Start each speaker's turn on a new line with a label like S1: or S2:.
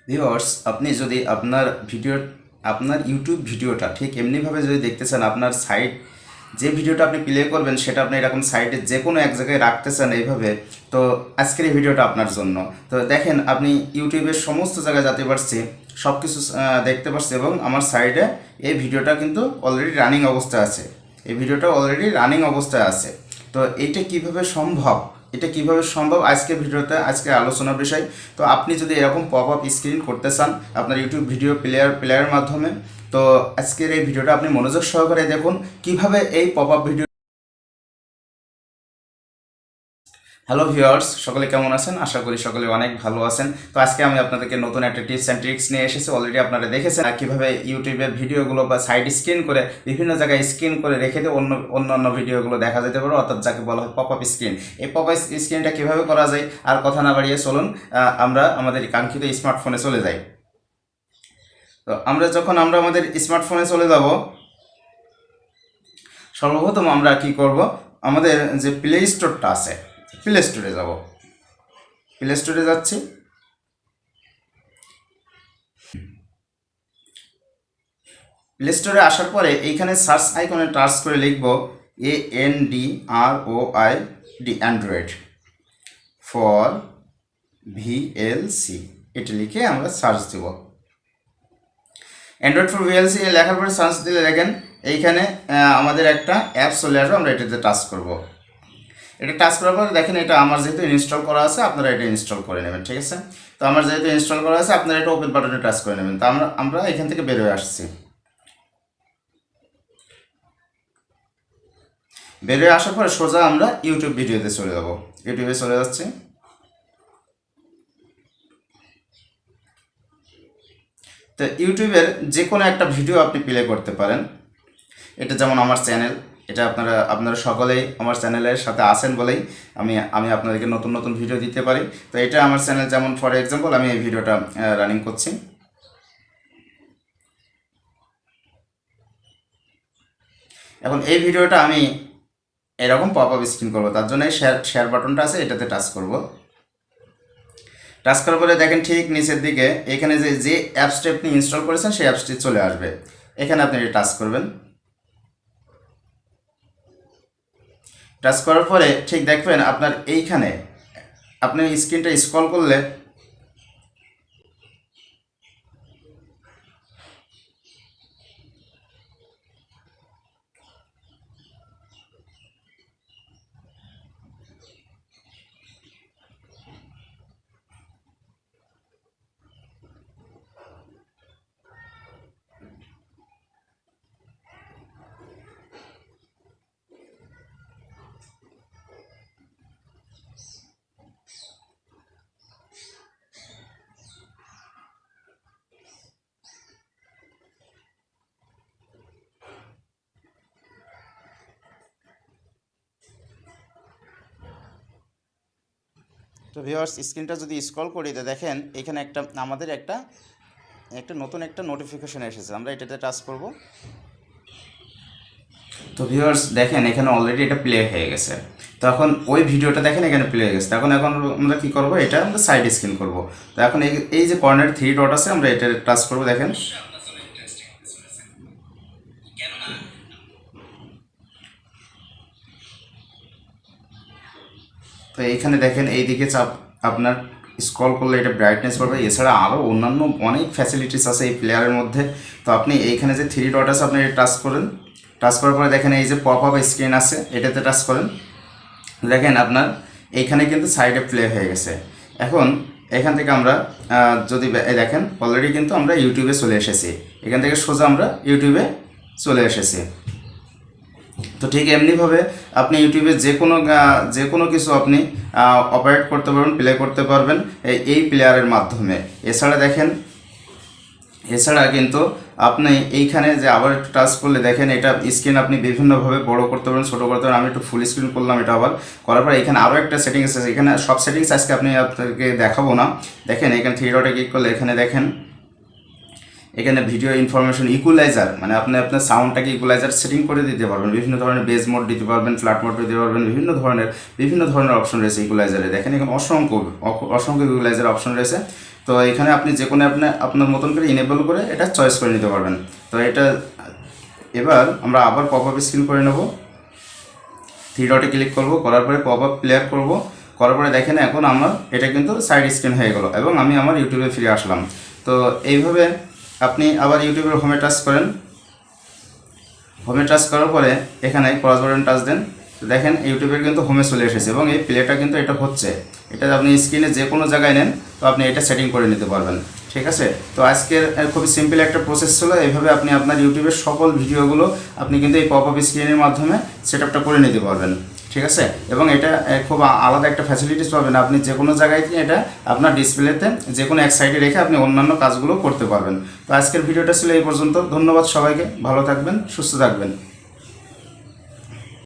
S1: Viewers, আপনি যদি আপনার ইউটিউব ভিডিওটা ঠিক এমনিভাবে যদি দেখতে চান, আপনার সাইট যে ভিডিওটা আপনি প্লে করবেন সেটা আপনি এরকম সাইটে যে কোনো এক জায়গায় রাখতে চান এইভাবে, তো আজকের এই ভিডিওটা আপনার জন্য। তো দেখেন, আপনি ইউটিউবের সমস্ত জায়গায় যেতে পারছি, সব কিছু দেখতে পাচ্ছি, এবং আমার সাইডে এই ভিডিওটা কিন্তু অলরেডি রানিং অবস্থায় আছে। এই ভিডিওটা অলরেডি রানিং অবস্থায় আছে। তো এটা কিভাবে সম্ভব আজকের ভিডিওতে, আজকে আলোচনার বিষয়। তো আপনি যদি এরকম পপ আপ স্ক্রিন করতে চান আপনার ইউটিউব ভিডিও প্লেয়ারের মাধ্যমে, তো আজকের এই ভিডিওটা আপনি মনোযোগ সহকারে দেখুন কিভাবে এই pop up video. Hello viewers, সকলে কেমন আছেন? আশা করি সকলে অনেক ভালো আছেন। তো আজকে আমি আপনাদেরকে নতুন একটা টিপস অ্যান্ড ট্রিক্স নিয়ে এসেছি। অলরেডি আপনারা দেখেছেন কিভাবে ইউটিউবের ভিডিওগুলো বা সাইড স্ক্রিন করে বিভিন্ন জায়গায় স্ক্রিন করে রেখে দিয়ে অন্যান্য ভিডিওগুলো দেখা যেতে পারে, অর্থাৎ যাকে বলা হয় পপ আপ স্ক্রিন। এই পপ আপ স্ক্রিনটা কীভাবে করা যায়, আর কথা না বাড়িয়ে চলুন আমরা আমাদের কাঙ্ক্ষিত স্মার্টফোনে চলে যাই। তো আমরা আমাদের স্মার্টফোনে চলে যাব, সর্বপ্রথম আমরা কি করব, আমাদের যে প্লে স্টোরটা আছে, প্লে স্টোরে যাব। প্লে স্টোরে যাচ্ছি। প্লে স্টোরে আসার পরে এইখানে সার্চ আইকনে টাচ করে লিখব ANDROID, অ্যান্ড্রয়েড ফর VLC। এটা লিখে আমরা সার্চ দেব। অ্যান্ড্রয়েড ফর VLC লেখার পরে সার্চ দিলে দেখেন এইখানে আমাদের একটা অ্যাপ চলে আসবে। আমরা এটাতে টাচ করব। এটা টাচ করার পর দেখেন, এটা আমার যেহেতু ইনস্টল করা আছে, আপনারা এটা ইনস্টল করে নেবেন, ঠিক আছে? তো আমার যেহেতু ইনস্টল করা আছে, আপনারা এটা ওপেন বাটনে টাচ করে নেবেন। তো আমরা এখান থেকে বের হয়ে আসছি। বের হয়ে আসার পরে সোজা আমরা ইউটিউব ভিডিওতে চলে যাব। ইউটিউবে চলে যাচ্ছি। তো ইউটিউবের যে কোনো একটা ভিডিও আপনি প্লে করতে পারেন। এটা যেমন আমার চ্যানেল, এটা আপনারা সকলেই আমার চ্যানেলের সাথে আছেন বলেই আমি আপনাদেরকে নতুন নতুন ভিডিও দিতে পারি। তো এটা আমার চ্যানেল, যেমন ফর এক্সাম্পল আমি এই ভিডিওটা রানিং করছি। এখন এই ভিডিওটা আমি এরকম পপ আপ স্ক্রিন করবো, তার জন্য এই শেয়ার বাটনটা আছে, এটাতে টাচ করব। টাচ করার পরে দেখেন ঠিক নিচের দিকে এখানে যে অ্যাপসটি আপনি ইনস্টল করেছেন সেই অ্যাপসটি চলে আসবে। এখানে আপনি এটা টাচ করবেন। টাচ করার পরে ঠিক দেখবেন আপনার এইখানে আপনি স্ক্রিনটা স্ক্রল করলে তো ভিউয়ার্স, স্ক্রিনটা যদি স্ক্রল করি তো দেখেন এখানে আমাদের একটা নতুন একটা নোটিফিকেশন এসেছে। আমরা এটাতে টাচ করব। তো ভিউয়ার্স দেখেন এখানে অলরেডি এটা প্লে হয়ে গেছে। তো এখন ওই ভিডিওটা দেখেন এখানে প্লে হয়ে গেছে। এখন আমরা কি করব, এটা আমরা সাইড স্ক্রিন করব। তো এখন এই যে কর্নার 3 ডট আছে, আমরা এটা টাচ করব। দেখেন তো এইখানে দেখেন এইদিকে আপনার স্ক্রল করলে এটা ব্রাইটনেস বাড়বে। এছাড়া আরও অন্যান্য অনেক ফ্যাসিলিটিস আছে এই প্লেয়ারের মধ্যে। তো আপনি এইখানে যে 3 ডট আছে আপনি টাচ করেন। টাচ করার পরে দেখেন এই যে পপ আপ স্ক্রিন আছে, এটাতে টাচ করেন। দেখেন আপনার এইখানে কিন্তু সাইডে প্লে হয়ে গেছে। এখন এখান থেকে আমরা যদি দেখেন অলরেডি কিন্তু আমরা ইউটিউবে চলে এসেছি। এখান থেকে সোজা আমরা ইউটিউবে চলে এসেছি। তো ঠিক এমনিভাবে আপনি ইউটিউবে যে কোনো কিছু আপনি অপারেট করতে পারবেন, প্লে করতে পারবেন এই প্লেয়ারের মাধ্যমে। এছাড়া কিন্তু আপনি এইখানে যে আবার একটু টাচ করলে দেখেন এটা স্ক্রিন আপনি বিভিন্নভাবে বড় করতে পারেন, ছোটো করতে পারেন। আমি একটু ফুল স্ক্রিন করলাম। এটা আবার করার পর এখানে আরও একটা সেটিংস আছে। এখানে সব সেটিংস আজকে আপনাদেরকে দেখাবো না। দেখেন এখানে 3 ডটে ক্লিক করলে এখানে দেখেন এখানে ভিডিও ইনফরমেশন ইকুয়ালাইজার, মানে আপনি আপনার সাউন্ডটাকে ইকুয়ালাইজার সেটিং করে দিতে পারবেন, বিভিন্ন ধরনের বেজ মোড দিতে পারবেন, ফ্ল্যাট মোড দিতে পারবেন, বিভিন্ন ধরনের অপশন রয়েছে ইকুয়ালাইজারে। দেখেন এখানে অসংখ্য ইকুয়ালাইজার অপশন রয়েছে। তো এখানে আপনি যে কোনো আপনার মতন করে ইনেবল করে এটা চয়েস করে নিতে পারবেন। তো এটা এবার আমরা আবার পপআপ স্ক্রিন করে নেব, 3 ডটে ক্লিক করব, করার পরে পপআপ প্লেয়ার করব, করার পরে দেখেন এখন আমার এটা কিন্তু সাইড স্ক্রিন হয়ে গেল এবং আমি আমার ইউটিউবে ফিরে আসলাম। তো এইভাবে আপনি আবার ইউটিউবের হোমে টাচ করেন, হোমে টাচ করার পরে এখানে ক্রস বাটন টাচ দেন, দেখেন ইউটিউবের কিন্তু হোমে চলে এসেছে এবং এই প্লেটা কিন্তু এটা হচ্ছে, এটা আপনি স্ক্রিনে যে কোনো জায়গায় নেন তো আপনি এটা সেটিং করে নিতে পারবেন। ঠিক আছে, তো আজকের খুবই সিম্পল একটা প্রসেস ছিল। এইভাবে আপনি আপনার ইউটিউবের সকল ভিডিওগুলো আপনি কিন্তু এই পপআপ স্ক্রিনের মাধ্যমে সেটআপটা করে নিতে পারবেন। ঠিক আছে, এবং এটা খুব আলাদা একটা ফ্যাসিলিটিস পাবেন, আপনি যে কোনো জায়গায় এটা আপনার ডিসপ্লেতে যে কোনো এক সাইডে রেখে আপনি অন্যান্য কাজগুলো করতে পারবেন। তো আজকের ভিডিওটা ছিল এই পর্যন্ত। ধন্যবাদ সবাইকে, ভালো থাকবেন, সুস্থ থাকবেন।